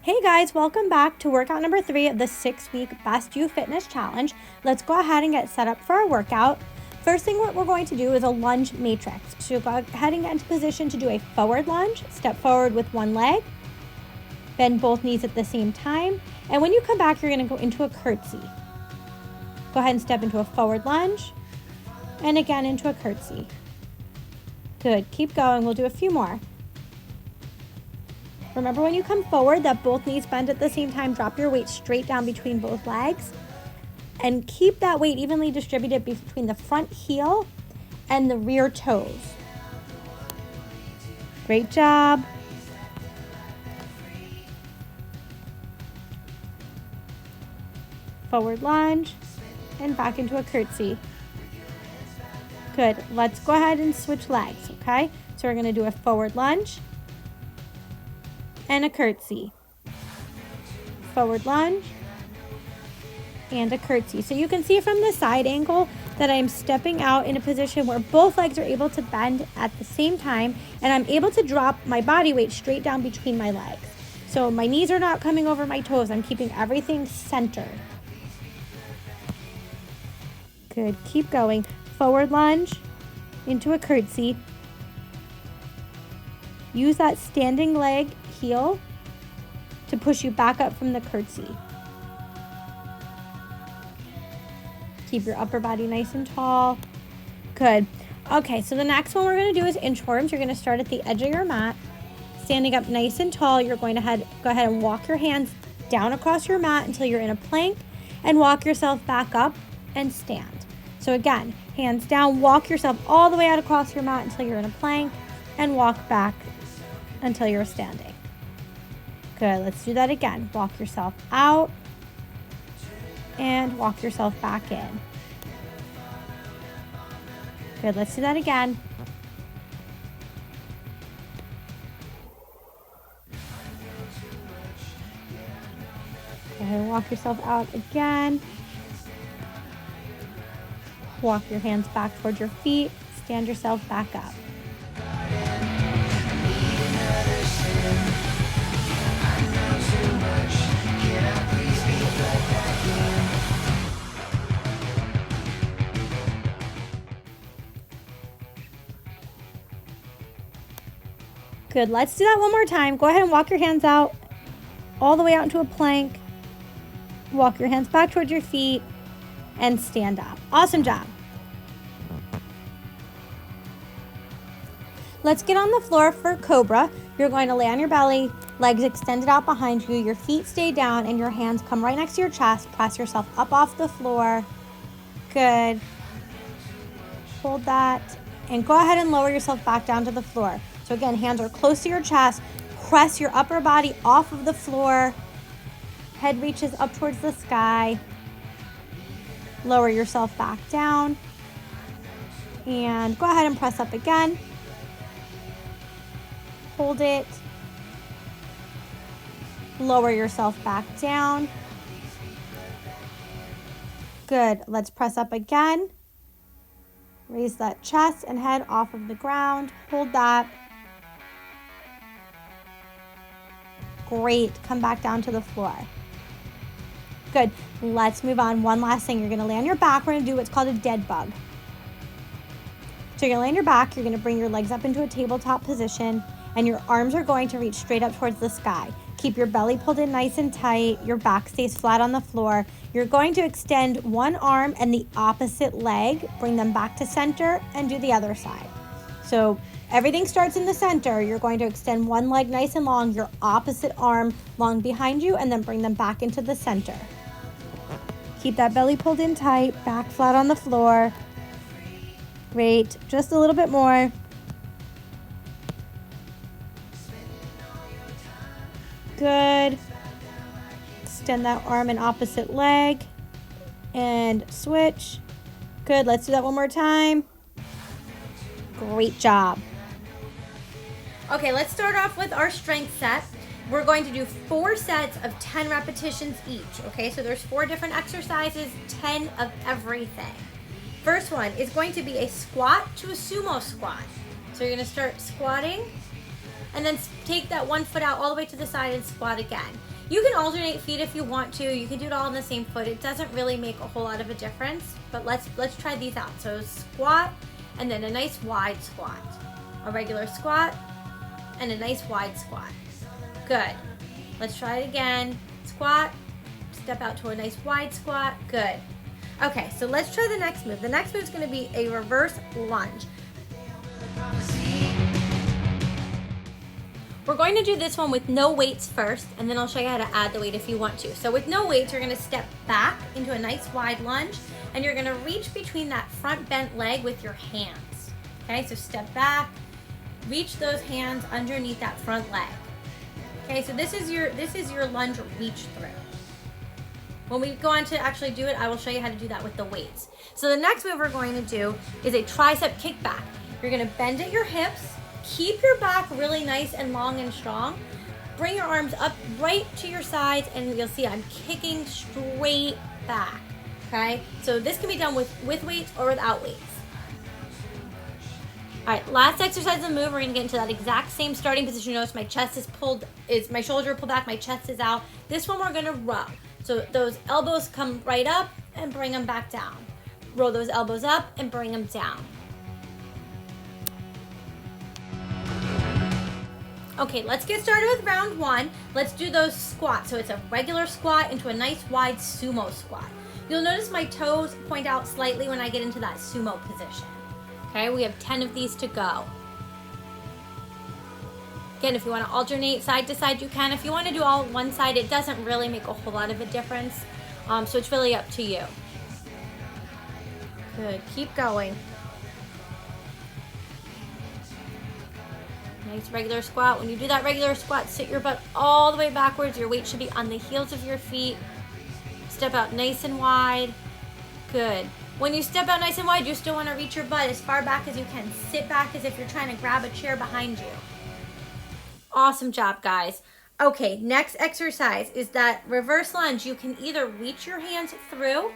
Hey guys, welcome back to workout number 3 of the 6-week Best You Fitness Challenge. Let's go ahead and get set up for our workout. First thing what we're going to do is a lunge matrix. So go ahead and get into position to do a forward lunge. Step forward with one leg. Bend both knees at the same time. And when you come back, you're going to go into a curtsy. Go ahead and step into a forward lunge. And again into a curtsy. Good. Keep going. We'll do a few more. Remember when you come forward that both knees bend at the same time, drop your weight straight down between both legs and keep that weight evenly distributed between the front heel and the rear toes. Great job. Forward lunge and back into a curtsy. Good. Let's go ahead and switch legs, okay? So we're going to do a forward lunge and a curtsy, forward lunge, and a curtsy. So you can see from the side angle that I'm stepping out in a position where both legs are able to bend at the same time, and I'm able to drop my body weight straight down between my legs. So my knees are not coming over my toes. I'm keeping everything centered. Good. Keep going. Forward lunge into a curtsy. Use that standing leg heel to push you back up from the curtsy. Keep your upper body nice and tall. Good. Okay, so the next one we're going to do is inchworms. You're going to start at the edge of your mat. Standing up nice and tall, you're going to go ahead and walk your hands down across your mat until you're in a plank and walk yourself back up and stand. So again, hands down, walk yourself all the way out across your mat until you're in a plank and walk back until you're standing. Good, let's do that again. Walk yourself out and walk yourself back in. Good, let's do that again. Go ahead and walk yourself out again. Walk your hands back towards your feet. Stand yourself back up. Good, let's do that one more time. Go ahead and walk your hands out all the way out into a plank. Walk your hands back towards your feet and stand up. Awesome job. Let's get on the floor for Cobra. You're going to lay on your belly, legs extended out behind you, your feet stay down, and your hands come right next to your chest. Press yourself up off the floor. Good. Hold that. And go ahead and lower yourself back down to the floor. So again, hands are close to your chest. Press your upper body off of the floor. Head reaches up towards the sky. Lower yourself back down. And go ahead and press up again. Hold it. Lower yourself back down. Good. Let's press up again. Raise that chest and head off of the ground. Hold that. Great. Come back down to the floor. Good. Let's move on. One last thing. You're going to lay on your back. We're going to do what's called a dead bug. So you're going to lay on your back. You're going to bring your legs up into a tabletop position, and your arms are going to reach straight up towards the sky. Keep your belly pulled in nice and tight. Your back stays flat on the floor. You're going to extend one arm and the opposite leg. Bring them back to center and do the other side. So everything starts in the center. You're going to extend one leg nice and long, your opposite arm long behind you, and then bring them back into the center. Keep that belly pulled in tight, back flat on the floor. Great. Just a little bit more. Good. Extend that arm and opposite leg and switch. Good. Let's do that one more time. Great job. Okay, let's start off with our strength set. We're going to do 4 sets of 10 repetitions each. Okay, so there's 4 different exercises, 10 of everything. First one is going to be a squat to a sumo squat. So you're going to start squatting and then take that one foot out all the way to the side and squat again. You can alternate feet if you want to. You can do it all on the same foot. It doesn't really make a whole lot of a difference, but let's try these out. So squat, and then a nice wide squat. A regular squat, and a nice wide squat. Good. Let's try it again. Squat, step out to a nice wide squat. Good. Okay, so let's try the next move. The next move is gonna be a reverse lunge. We're going to do this one with no weights first, and then I'll show you how to add the weight if you want to. So with no weights, you're gonna step back into a nice wide lunge, and you're gonna reach between that front bent leg with your hands. Okay, so step back, reach those hands underneath that front leg. Okay, so this is your lunge reach through. When we go on to actually do it, I will show you how to do that with the weights. So the next move we're going to do is a tricep kickback. You're gonna bend at your hips, keep your back really nice and long and strong. Bring your arms up right to your sides, and you'll see I'm kicking straight back, okay? So this can be done with weights or without weights. All right, last exercise of the move, we're gonna get into that exact same starting position. Notice my chest is my shoulders are pulled back, my chest is out. This one we're gonna row. So those elbows come right up and bring them back down. Roll those elbows up and bring them down. Okay, let's get started with round one. Let's do those squats. So it's a regular squat into a nice wide sumo squat. You'll notice my toes point out slightly when I get into that sumo position. Okay, we have 10 of these to go. Again, if you want to alternate side to side, you can. If you want to do all one side, it doesn't really make a whole lot of a difference. So it's really up to you. Good, keep going. Nice regular squat. When you do that regular squat, sit your butt all the way backwards. Your weight should be on the heels of your feet. Step out nice and wide. Good. When you step out nice and wide, you still want to reach your butt as far back as you can. Sit back as if you're trying to grab a chair behind you. Awesome job, guys. Okay, next exercise is that reverse lunge. You can either reach your hands through,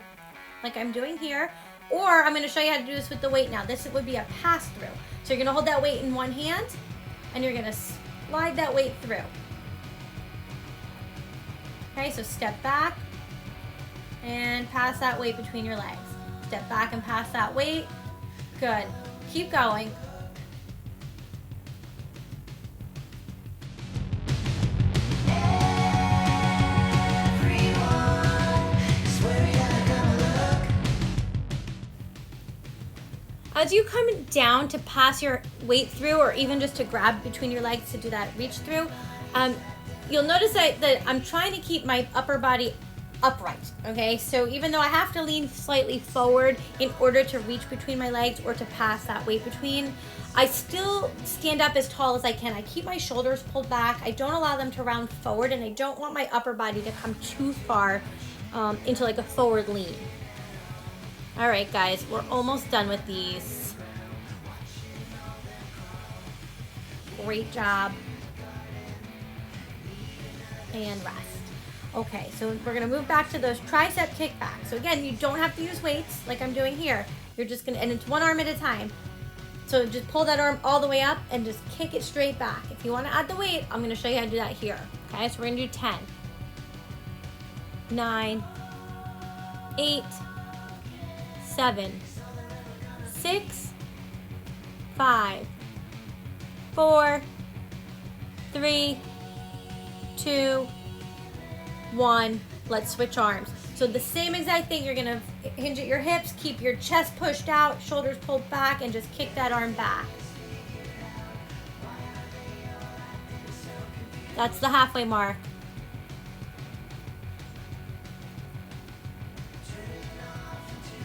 like I'm doing here, or I'm going to show you how to do this with the weight now. This would be a pass through. So you're going to hold that weight in one hand, and you're gonna slide that weight through. Okay, so step back and pass that weight between your legs. Step back and pass that weight. Good. Keep going. As you come down to pass your weight through, or even just to grab between your legs to do that reach through, you'll notice that I'm trying to keep my upper body upright, okay? So even though I have to lean slightly forward in order to reach between my legs or to pass that weight between, I still stand up as tall as I can. I keep my shoulders pulled back. I don't allow them to round forward, and I don't want my upper body to come too far into like a forward lean. All right, guys, we're almost done with these. Great job. And rest. Okay, so we're gonna move back to those tricep kickbacks. So again, you don't have to use weights like I'm doing here. You're just gonna, and it's one arm at a time. So just pull that arm all the way up and just kick it straight back. If you wanna add the weight, I'm gonna show you how to do that here. Okay, so we're gonna do 10, 9, 8, 7, 6, 5, 4, 3, 2, 1. Let's switch arms. So the same exact thing, you're gonna hinge at your hips, keep your chest pushed out, shoulders pulled back, and just kick that arm back. That's the halfway mark.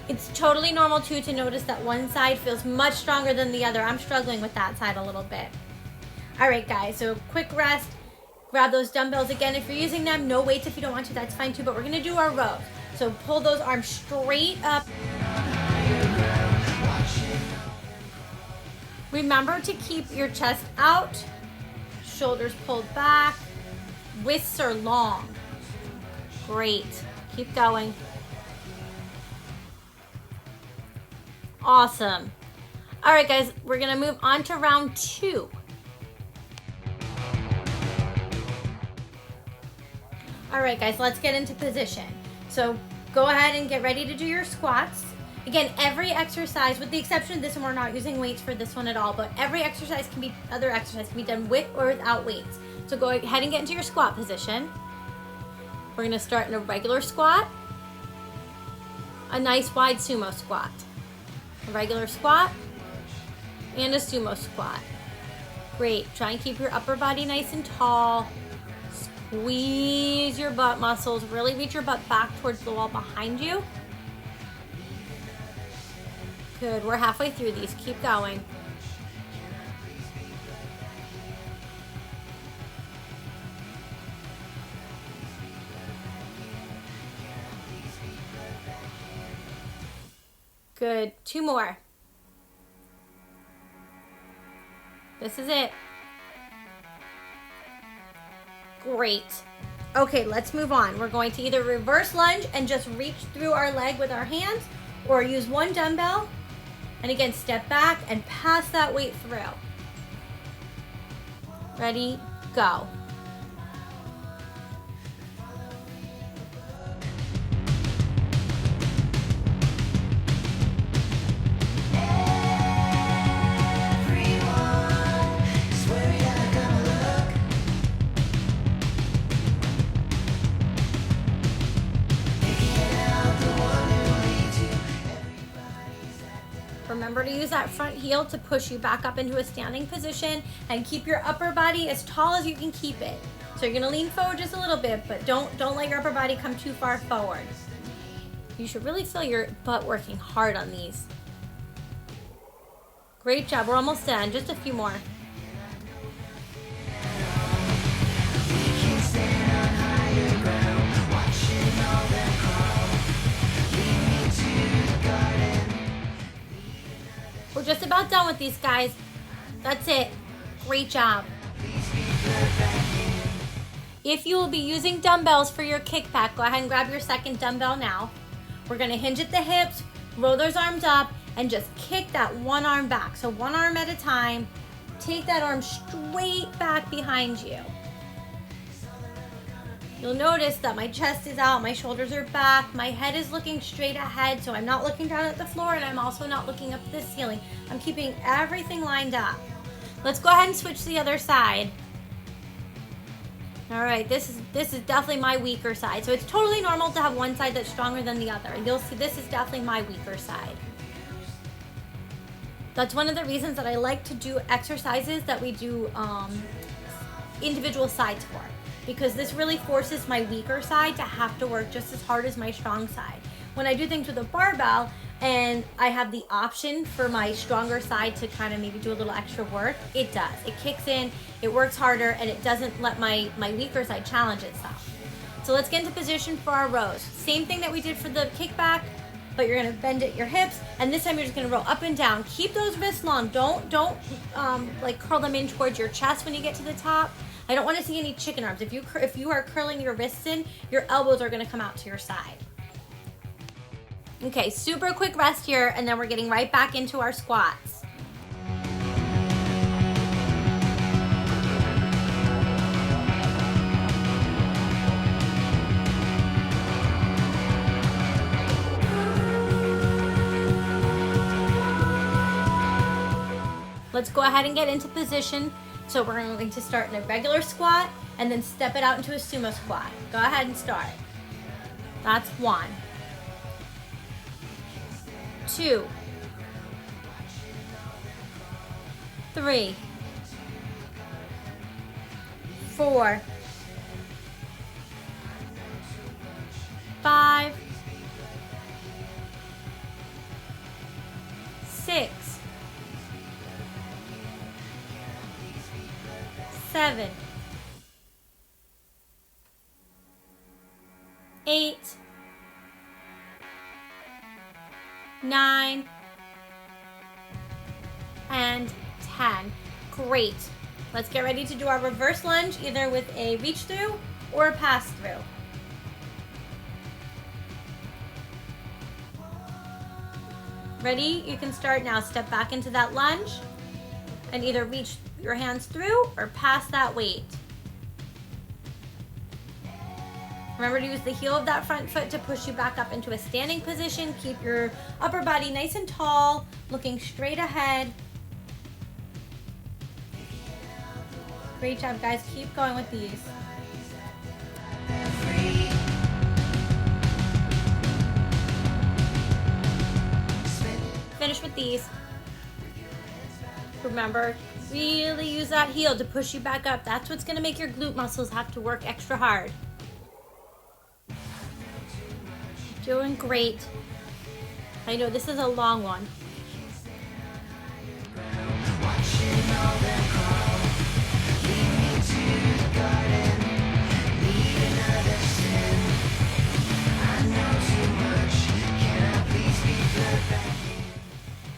It's totally normal too to notice that one side feels much stronger than the other. I'm struggling with that side a little bit. All right, guys, so quick rest. Grab those dumbbells again. If you're using them, no weights if you don't want to, that's fine too, but we're gonna do our rows. So pull those arms straight up. Remember to keep your chest out, shoulders pulled back, wrists are long. Great, keep going. Awesome. All right, guys, we're gonna move on to round 2. All right, guys, let's get into position. So go ahead and get ready to do your squats. Again, every exercise, with the exception of this one, we're not using weights for this one at all, but every other exercise can be done with or without weights. So go ahead and get into your squat position. We're gonna start in a regular squat, a nice wide sumo squat, a regular squat, and a sumo squat. Great, try and keep your upper body nice and tall. Squeeze your butt muscles, really reach your butt back towards the wall behind you. Good, we're halfway through these, keep going. Good, 2 more. This is it. Great. Okay, let's move on. We're going to either reverse lunge and just reach through our leg with our hands, or use one dumbbell, and again, step back and pass that weight through. Ready, go. Remember to use that front heel to push you back up into a standing position, and keep your upper body as tall as you can keep it. So you're gonna lean forward just a little bit, but don't let your upper body come too far forward. You should really feel your butt working hard on these. Great job, we're almost done, just a few more. We're just about done with these, guys. That's it. Great job. If you will be using dumbbells for your kickback, go ahead and grab your second dumbbell now. We're gonna hinge at the hips, roll those arms up, and just kick that one arm back. So one arm at a time. Take that arm straight back behind you. You'll notice that my chest is out, my shoulders are back, my head is looking straight ahead, so I'm not looking down at the floor, and I'm also not looking up at the ceiling. I'm keeping everything lined up. Let's go ahead and switch to the other side. All right, this is definitely my weaker side. So it's totally normal to have one side that's stronger than the other. You'll see this is definitely my weaker side. That's one of the reasons that I like to do exercises that we do individual sides for, because this really forces my weaker side to have to work just as hard as my strong side. When I do things with a barbell and I have the option for my stronger side to kind of maybe do a little extra work, it does. It kicks in, it works harder, and it doesn't let my weaker side challenge itself. So let's get into position for our rows. Same thing that we did for the kickback, but you're gonna bend at your hips, and this time you're just gonna roll up and down. Keep those wrists long. Don't like curl them in towards your chest when you get to the top. I don't want to see any chicken arms. If you are curling your wrists in, your elbows are going to come out to your side. Okay, super quick rest here, and then we're getting right back into our squats. Let's go ahead and get into position. So we're going to start in a regular squat and then step it out into a sumo squat. Go ahead and start. That's 1, 2, 3, 4, 5, 6, 7, 8, 9, and 10. Great. Let's get ready to do our reverse lunge, either with a reach through or a pass through. Ready? You can start now. Step back into that lunge and either reach your hands through or pass that weight. Remember to use the heel of that front foot to push you back up into a standing position. Keep your upper body nice and tall, looking straight ahead. Great job, guys. Keep going with these. Finish with these. Remember, really use that heel to push you back up. That's what's going to make your glute muscles have to work extra hard. Doing great. I know this is a long one.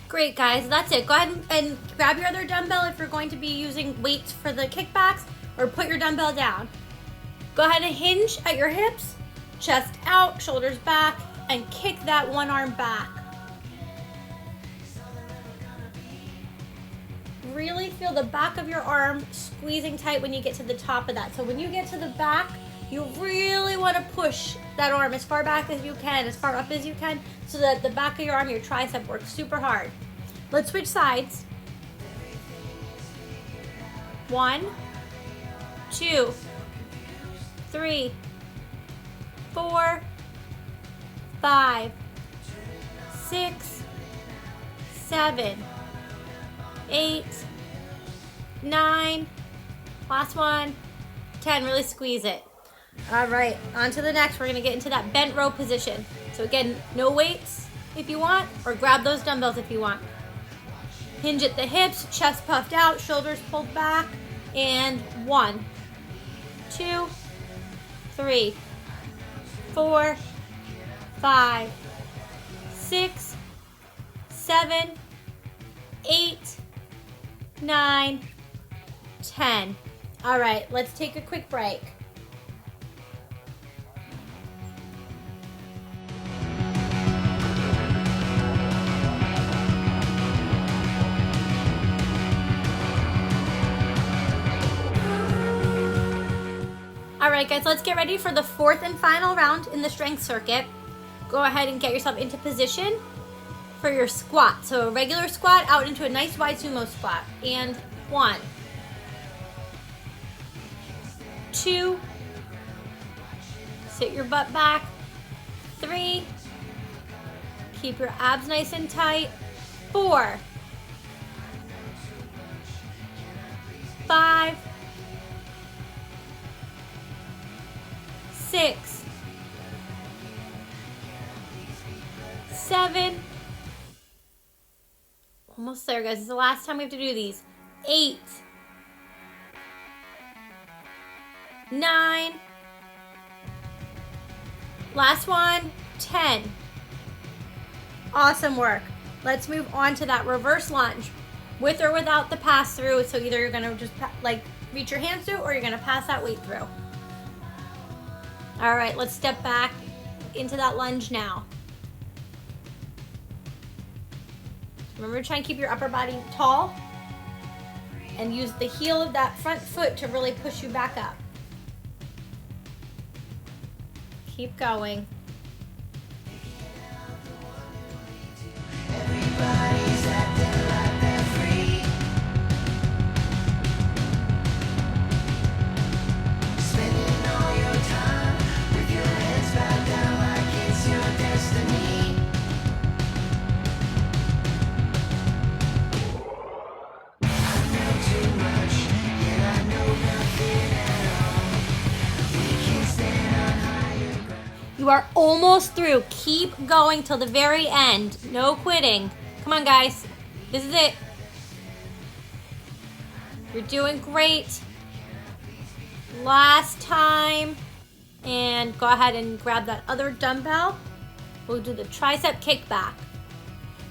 Great, guys. That's it. Go ahead and grab your other dumbbell if you're going to be using weights for the kickbacks, or put your dumbbell down. Go ahead and hinge at your hips, chest out, shoulders back, and kick that one arm back. Really feel the back of your arm squeezing tight when you get to the top of that. So when you get to the back, you really want to push that arm as far back as you can, as far up as you can, so that the back of your arm, your tricep, works super hard. Let's switch sides. 1, 2, 3, 4, 5, 6, 7, 8, 9, last one, 10. Really squeeze it. All right, on to the next. We're gonna get into that bent row position. So again, no weights if you want, or grab those dumbbells if you want. Hinge at the hips, chest puffed out, shoulders pulled back, and 1, 2, 3, 4, 5, 6, 7, 8, 9, 10. All right, let's take a quick break. All right, guys, let's get ready for the fourth and final round in the strength circuit. Go ahead and get yourself into position for your squat. So a regular squat out into a nice wide sumo squat. And 1, 2, sit your butt back. 3, keep your abs nice and tight. 4, 5, 6, 7, almost there, guys. This is the last time we have to do these. 8, 9, last one, 10. Awesome work. Let's move on to that reverse lunge, with or without the pass through. So either you're gonna just reach your hands through, or you're gonna pass that weight through. All right, let's step back into that lunge now. Remember to try and keep your upper body tall, and use the heel of that front foot to really push you back up. Keep going. Everybody's acting like they're free. Spending all your time with your heads back down like it's your destiny. I know too much, yet I know nothing at all. We can stand on higher ground. You are almost through. Keep going till the very end. No quitting. Come on, guys. This is it. You're doing great. Last time. And go ahead and grab that other dumbbell. We'll do the tricep kickback.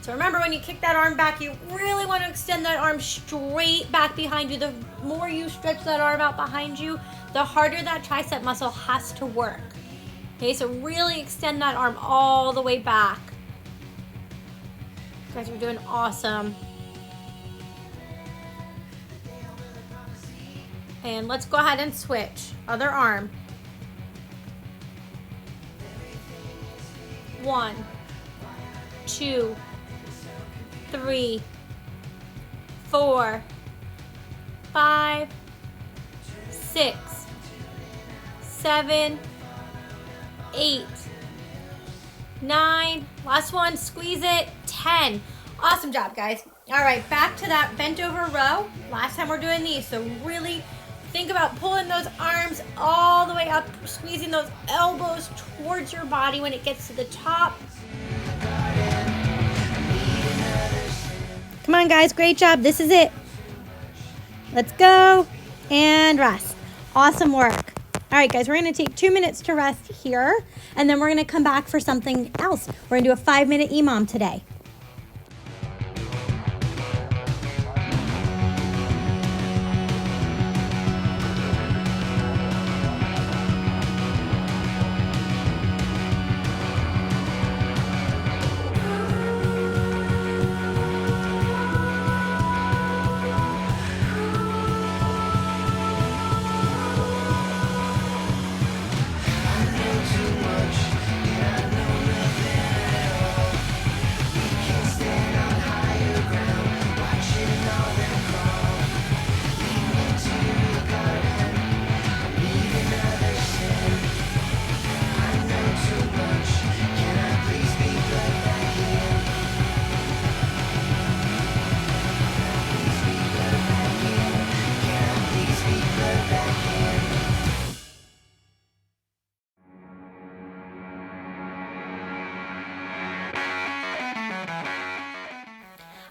So remember, when you kick that arm back, you really want to extend that arm straight back behind you. The more you stretch that arm out behind you, the harder that tricep muscle has to work. Okay, so really extend that arm all the way back. You guys are doing awesome. And let's go ahead and switch. Other arm. 1, 2, 3, 4, 5, 6, 7, 8, 9. Last one, squeeze it, 10. Awesome job, guys. All right, back to that bent over row. Last time we're doing these, so really think about pulling those arms all the way up, squeezing those elbows towards your body when it gets to the top. Come on, guys, great job. This is it. Let's go and rest. Awesome work. All right, guys, we're going to take 2 minutes to rest here, and then we're going to come back for something else. We're going to do a 5-minute EMOM today.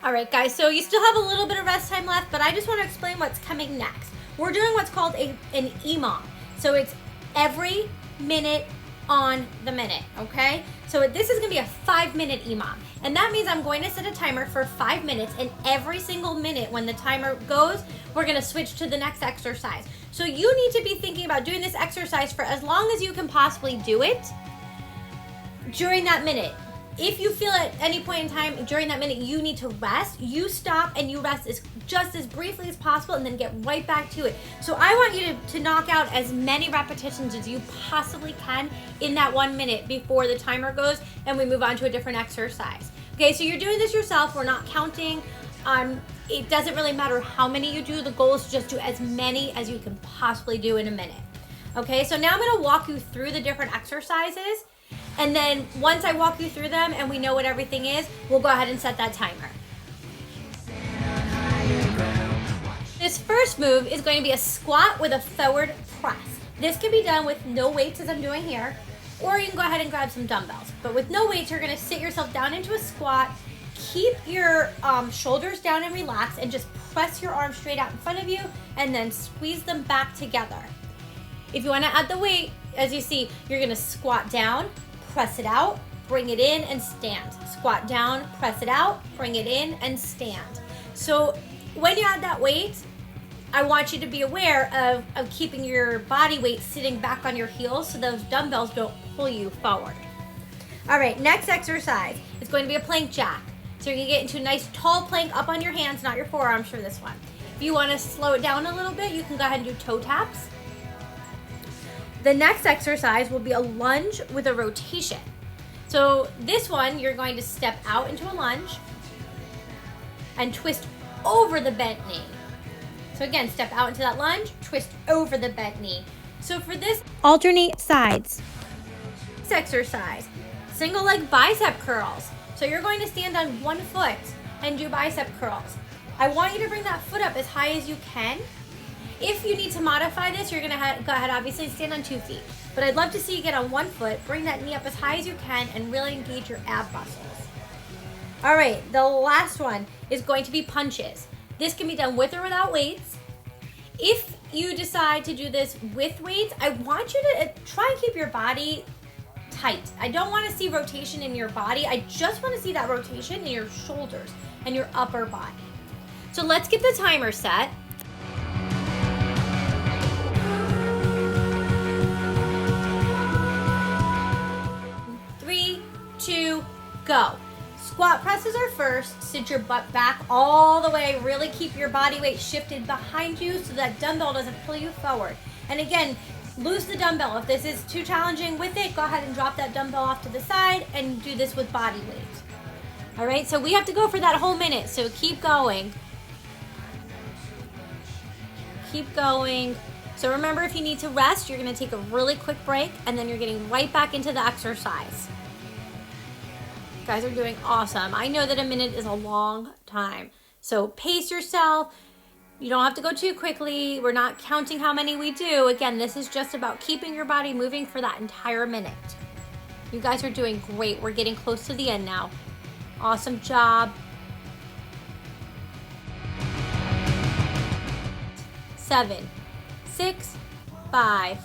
All right, guys, so you still have a little bit of rest time left, but I just want to explain what's coming next. We're doing what's called an EMOM. So it's every minute on the minute, okay? So this is gonna be a 5-minute EMOM. And that means I'm going to set a timer for 5 minutes, and every single minute when the timer goes, we're gonna switch to the next exercise. So you need to be thinking about doing this exercise for as long as you can possibly do it during that minute. If you feel at any point in time during that minute you need to rest, you stop and you rest just as briefly as possible and then get right back to it. So I want you to knock out as many repetitions as you possibly can in that 1 minute before the timer goes and we move on to a different exercise. Okay, so you're doing this yourself. We're not counting. It doesn't really matter how many you do. The goal is to just do as many as you can possibly do in a minute. Okay, so now I'm gonna walk you through the different exercises. And then once I walk you through them and we know what everything is, we'll go ahead and set that timer. This first move is going to be a squat with a forward press. This can be done with no weights as I'm doing here, or you can go ahead and grab some dumbbells. But with no weights, you're gonna sit yourself down into a squat, keep your shoulders down and relax, and just press your arms straight out in front of you and then squeeze them back together. If you wanna add the weight, as you see, you're gonna squat down, press it out, bring it in and stand. Squat down, press it out, bring it in and stand. So when you add that weight, I want you to be aware of keeping your body weight sitting back on your heels so those dumbbells don't pull you forward. All right, next exercise is going to be a plank jack. So you're gonna get into a nice tall plank up on your hands, not your forearms for this one. If you wanna slow it down a little bit, you can go ahead and do toe taps. The next exercise will be a lunge with a rotation. So this one, you're going to step out into a lunge and twist over the bent knee. So again, step out into that lunge, twist over the bent knee. So for this, alternate sides. This exercise, single leg bicep curls. So you're going to stand on one foot and do bicep curls. I want you to bring that foot up as high as you can. If you need to modify this, you're gonna go ahead, obviously stand on 2 feet. But I'd love to see you get on one foot, bring that knee up as high as you can, and really engage your ab muscles. All right, the last one is going to be punches. This can be done with or without weights. If you decide to do this with weights, I want you to try and keep your body tight. I don't want to see rotation in your body. I just want to see that rotation in your shoulders and your upper body. So let's get the timer set. 3, 2, go. Squat presses are first. Sit your butt back all the way. Really keep your body weight shifted behind you so that dumbbell doesn't pull you forward. And again, Lose the dumbbell. If this is too challenging with it, go ahead and drop that dumbbell off to the side and do this with body weight. All right, so we have to go for that whole minute, so keep going. Keep going. So remember, if you need to rest, you're gonna take a really quick break, and then you're getting right back into the exercise. You guys are doing awesome. I know that a minute is a long time, so pace yourself. You don't have to go too quickly. We're not counting how many we do. Again, this is just about keeping your body moving for that entire minute. You guys are doing great. We're getting close to the end now. Awesome job. 7, 6, 5,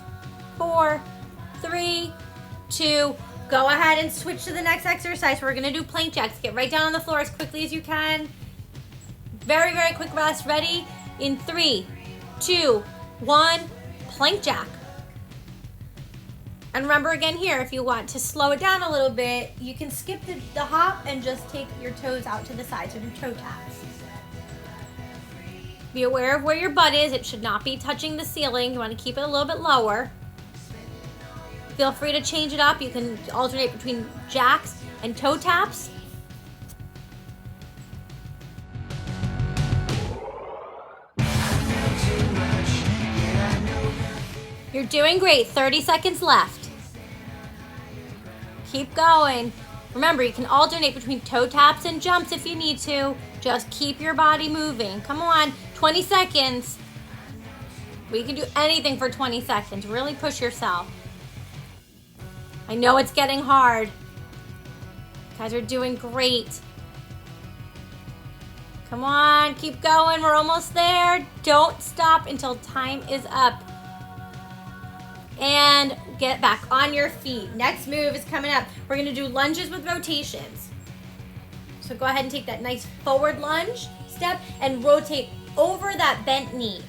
4, 3, 2. Go ahead and switch to the next exercise. We're gonna do plank jacks. Get right down on the floor as quickly as you can. Very, very quick rest. Ready? In 3, 2, 1, plank jack. And remember again here, if you want to slow it down a little bit, you can skip the hop and just take your toes out to the side, so do toe taps. Be aware of where your butt is. It should not be touching the ceiling. You want to keep it a little bit lower. Feel free to change it up. You can alternate between jacks and toe taps. You're doing great. 30 seconds left. Keep going. Remember, you can alternate between toe taps and jumps if you need to. Just keep your body moving. Come on, 20 seconds. We can do anything for 20 seconds. Really push yourself. I know it's getting hard. You guys are doing great. Come on, keep going. We're almost there. Don't stop until time is up. And get back on your feet. Next move is coming up. We're gonna do lunges with rotations. So go ahead and take that nice forward lunge step and rotate over that bent knee.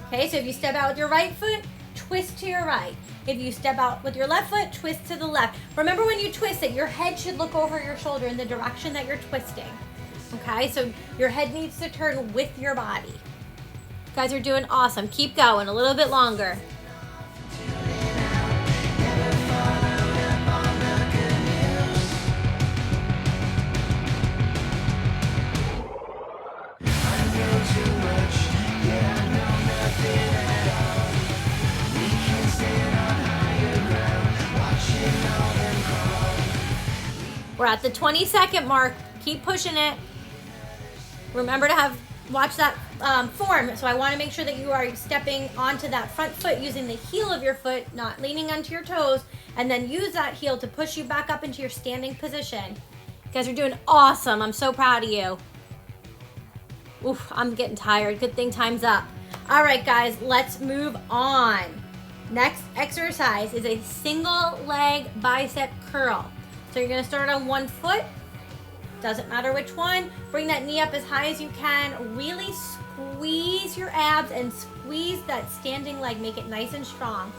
Okay, so if you step out with your right foot, twist to your right. If you step out with your left foot, twist to the left. Remember, when you twist it, your head should look over your shoulder in the direction that you're twisting. Okay, so your head needs to turn with your body. You guys are doing awesome. Keep going, a little bit longer. We're at the 20-second mark. Keep pushing it. Remember to watch that form. So I want to make sure that you are stepping onto that front foot using the heel of your foot, not leaning onto your toes, and then use that heel to push you back up into your standing position. You guys are doing awesome. I'm so proud of you. Oof, I'm getting tired. Good thing time's up. All right, guys, let's move on. Next exercise is a single leg bicep curl. So you're gonna start on one foot, doesn't matter which one. Bring that knee up as high as you can. Really squeeze your abs and squeeze that standing leg, make it nice and strong.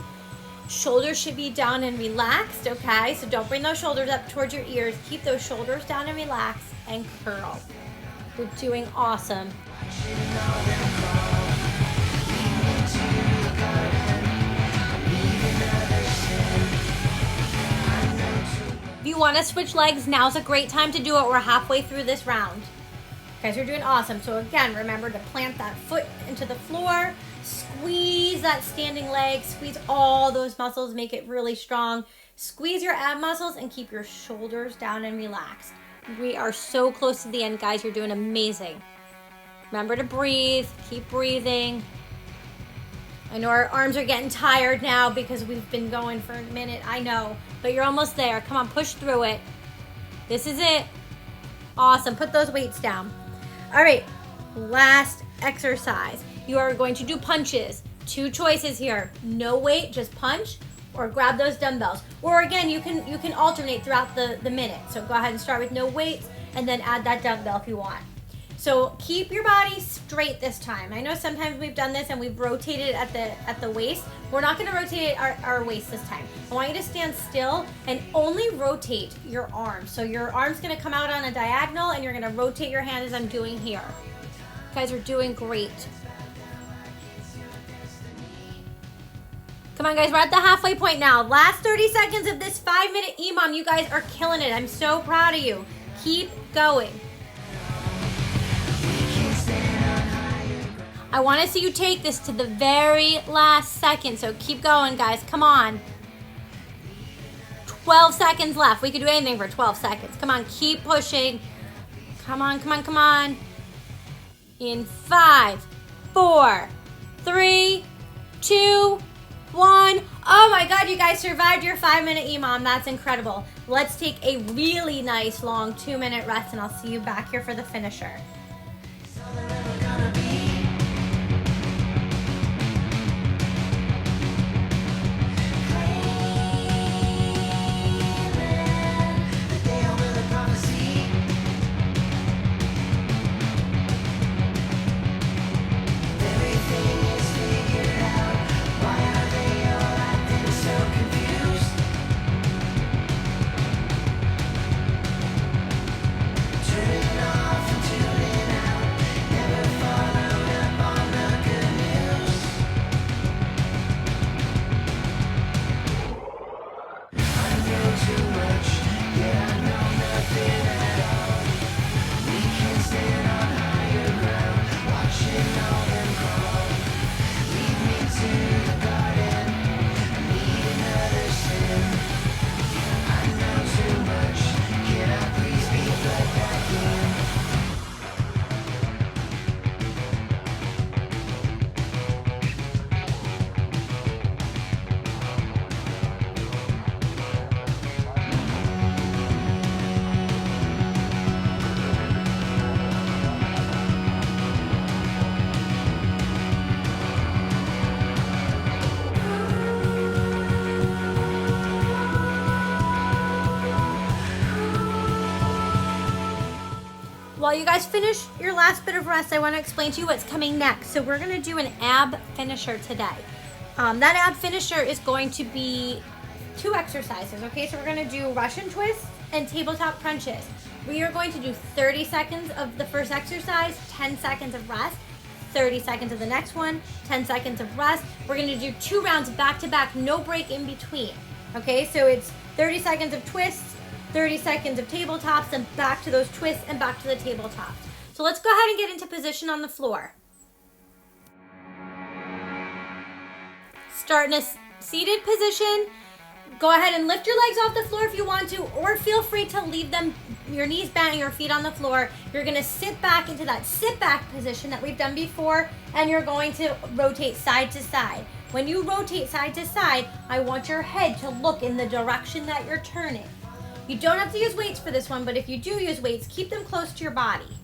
Shoulders should be down and relaxed, okay? So don't bring those shoulders up towards your ears. Keep those shoulders down and relaxed and curl. You're doing awesome. If you want to switch legs, now's a great time to do it. We're halfway through this round. Guys, you're doing awesome. So again, remember to plant that foot into the floor, squeeze that standing leg, squeeze all those muscles, make it really strong. Squeeze your ab muscles and keep your shoulders down and relaxed. We are so close to the end, guys. You're doing amazing. Remember to breathe, keep breathing. I know our arms are getting tired now because we've been going for a minute, I know, but you're almost there. Come on, push through it. This is it. Awesome, put those weights down. All right, last exercise. You are going to do punches. 2 choices here. No weight, just punch, or grab those dumbbells. Or again, you can alternate throughout the minute. So go ahead and start with no weights and then add that dumbbell if you want. So keep your body straight this time. I know sometimes we've done this and we've rotated at the waist. We're not gonna rotate our waist this time. I want you to stand still and only rotate your arms. So your arm's gonna come out on a diagonal and you're gonna rotate your hand as I'm doing here. You guys are doing great. Come on, guys. We're at the halfway point now. Last 30 seconds of this 5-minute EMOM. You guys are killing it. I'm so proud of you. Keep going. I want to see you take this to the very last second. So keep going, guys. Come on. 12 seconds left. We could do anything for 12 seconds. Come on. Keep pushing. Come on, come on, come on. In 5, 4, 3, 2, 1. Oh my God, you guys survived your 5-minute EMOM. That's incredible. Let's take a really nice long 2-minute rest and I'll see you back here for the finisher. While you guys finish your last bit of rest, I want to explain to you what's coming next. So we're going to do an ab finisher today. That ab finisher is going to be 2 exercises, okay? So we're going to do Russian twists and tabletop crunches. We are going to do 30 seconds of the first exercise, 10 seconds of rest, 30 seconds of the next one, 10 seconds of rest. We're going to do 2 rounds back to back, no break in between, okay? So it's 30 seconds of twists, 30 seconds of tabletops, and back to those twists and back to the tabletops. So let's go ahead and get into position on the floor. Start in a seated position. Go ahead and lift your legs off the floor if you want to, or feel free to leave them, your knees bent, your feet on the floor. You're gonna sit back into that sit back position that we've done before, and you're going to rotate side to side. When you rotate side to side, I want your head to look in the direction that you're turning. You don't have to use weights for this one, but if you do use weights, keep them close to your body.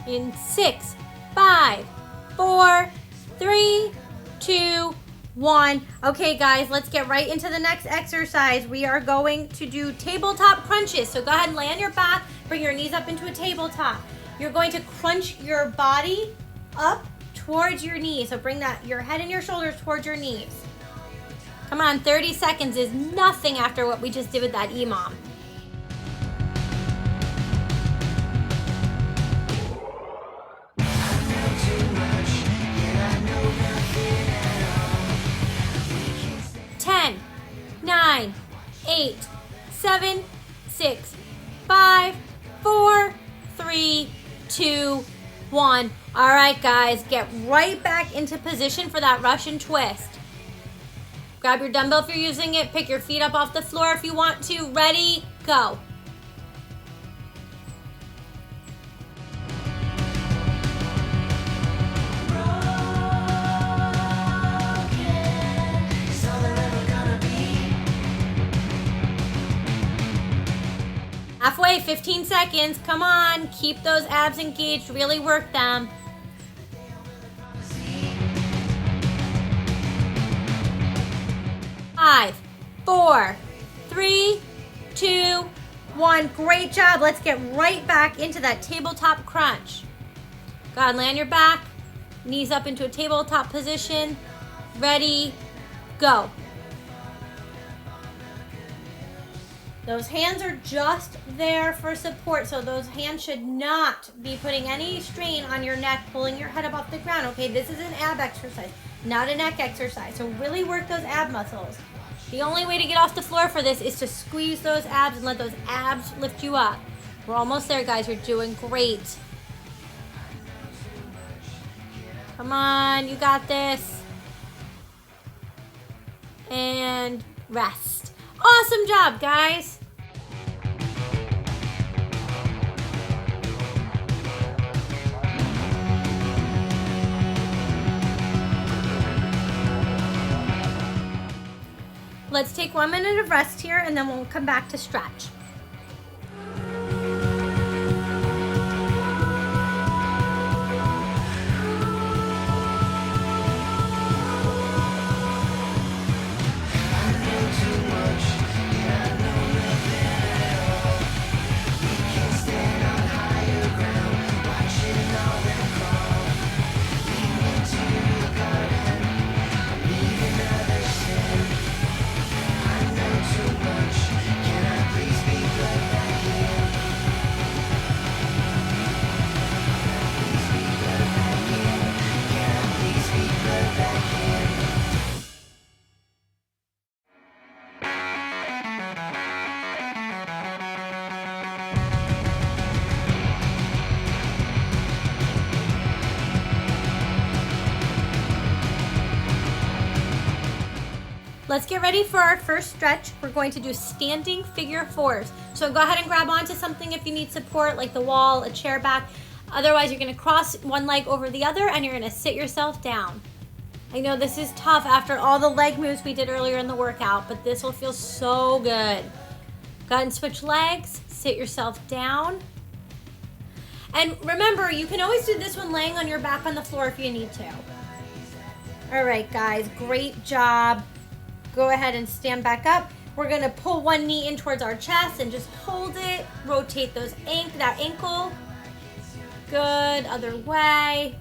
In 6, 5, 4, 3, 2, 1. Okay, guys, let's get right into the next exercise. We are going to do tabletop crunches. So go ahead and lay on your back, bring your knees up into a tabletop. You're going to crunch your body up towards your knees. So bring your head and your shoulders towards your knees. Come on, 30 seconds is nothing after what we just did with that EMOM. Ten, 9, 8, 7, 6, 5, 4, 3, 2, 1. All right, guys, get right back into position for that Russian twist. Grab your dumbbell if you're using it. Pick your feet up off the floor if you want to. Ready, go. Halfway, 15 seconds. Come on, keep those abs engaged. Really work them. Five, 4, 3, 2, 1. Great job. Let's get right back into that tabletop crunch. Go ahead and lay on your back. Knees up into a tabletop position. Ready, go. Those hands are just there for support, so those hands should not be putting any strain on your neck, pulling your head up off the ground, okay? This is an ab exercise. not a neck exercise. So really work those ab muscles. The only way to get off the floor for this is to squeeze those abs and let those abs lift you up. We're almost there, guys. You're doing great. Come on, you got this. And rest. Awesome job, guys. Let's take 1 minute of rest here and then we'll come back to stretch. Let's get ready for our first stretch. We're going to do standing figure fours. So go ahead and grab onto something if you need support, like the wall, a chair back. Otherwise, you're gonna cross one leg over the other and you're gonna sit yourself down. I know this is tough after all the leg moves we did earlier in the workout, but this will feel so good. Go ahead and switch legs, sit yourself down. And remember, you can always do this one laying on your back on the floor if you need to. All right, guys, great job. Go ahead and stand back up. We're gonna pull one knee in towards our chest and just hold it. Rotate that ankle. Good, other way.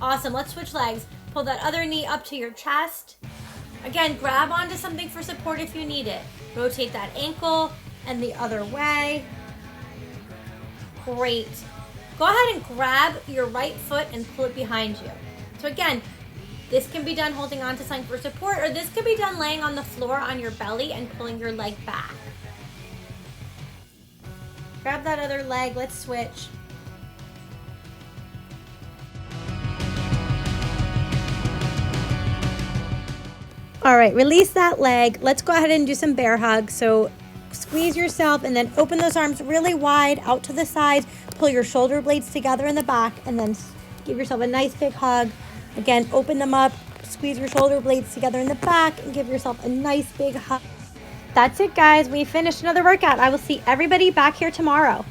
Awesome, let's switch legs. Pull that other knee up to your chest. Again, grab onto something for support if you need it. Rotate that ankle and the other way. Great. Go ahead and grab your right foot and pull it behind you. So again, this can be done holding on to something for support, or this can be done laying on the floor on your belly and pulling your leg back. Grab that other leg, let's switch. All right, release that leg. Let's go ahead and do some bear hugs. So squeeze yourself and then open those arms really wide out to the side. Pull your shoulder blades together in the back and then give yourself a nice big hug. Again, open them up, squeeze your shoulder blades together in the back and give yourself a nice big hug. That's it, guys. We finished another workout. I will see everybody back here tomorrow.